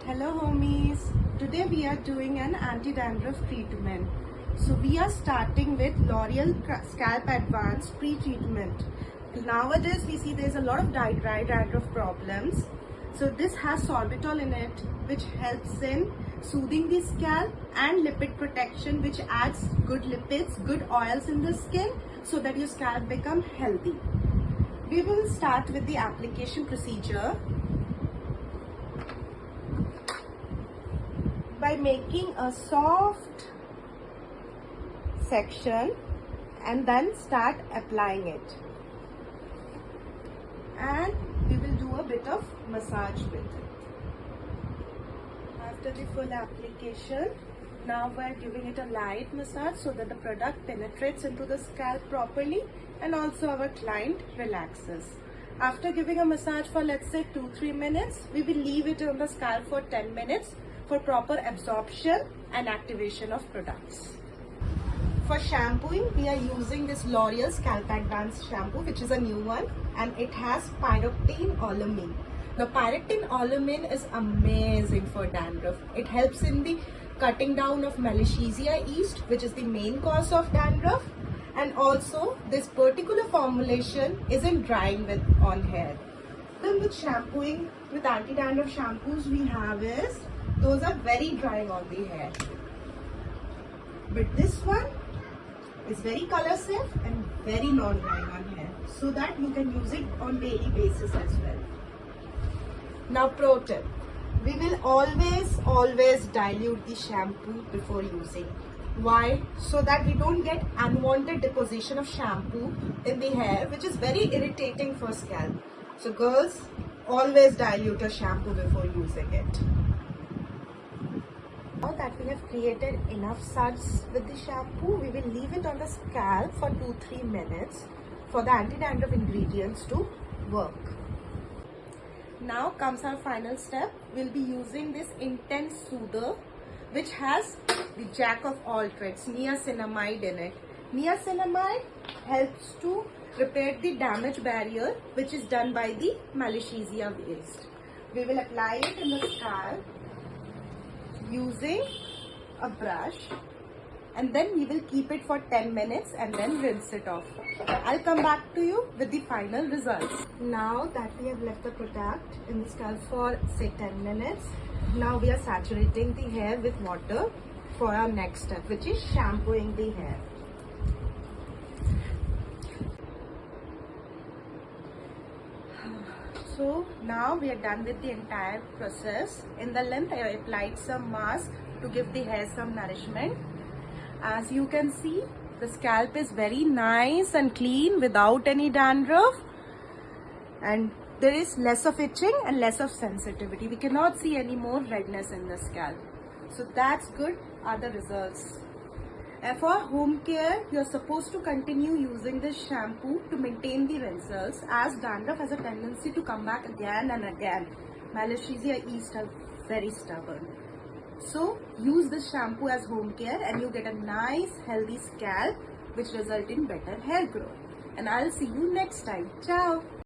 Hello homies, today we are doing an anti-dandruff treatment. So we are starting with L'Oreal Scalp Advance pre-treatment. Nowadays we see there's a lot of dry dandruff problems. So this has sorbitol in it, which helps in soothing the scalp, and lipid protection, which adds good lipids, good oils in the skin so that your scalp become healthy. We will start with the application procedure by making a soft section and then start applying it, and we will do a bit of massage with it. After the full application, now we are giving it a light massage so that the product penetrates into the scalp properly and also our client relaxes. After giving a massage for let's say 2-3 minutes, we will leave it on the scalp for 10 minutes for proper absorption and activation of products. For shampooing, we are using this L'Oreal Scalp Advance shampoo, which is a new one, and it has pyroxene olamine. The pyroxene olamine is amazing for dandruff. It helps in the cutting down of Malassezia yeast, which is the main cause of dandruff, and also this particular formulation isn't drying on hair. Then with shampooing, with anti-dandruff shampoos we have is, those are very drying on the hair. But this one is very color safe and very non-drying on hair, so that you can use it on daily basis as well. Now pro tip, we will always dilute the shampoo before using. Why? So that we don't get unwanted deposition of shampoo in the hair, which is very irritating for scalp. So girls, always dilute your shampoo before using it. Now that we have created enough suds with the shampoo, we will leave it on the scalp for 2-3 minutes for the anti-dandruff ingredients to work. Now comes our final step. We'll be using this intense soother, which has the jack of all trades, niacinamide in it. Niacinamide helps to repair the damage barrier which is done by the Malassezia yeast. We will apply it in the scalp using a brush, and then we will keep it for 10 minutes and then rinse it off. I'll come back to you with the final results. Now that we have left the product in the scalp for say 10 minutes, now we are saturating the hair with water for our next step, which is shampooing the hair. So now we are done with the entire process. In the length, I applied some mask to give the hair some nourishment. As you can see, the scalp is very nice and clean without any dandruff, and there is less of itching and less of sensitivity. We cannot see any more redness in the scalp. So that's good, are the results. And for home care, you're supposed to continue using this shampoo to maintain the results, as dandruff has a tendency to come back again and again. Malassezia yeast are very stubborn. So use this shampoo as home care and you get a nice healthy scalp, which result in better hair growth. And I'll see you next time. Ciao.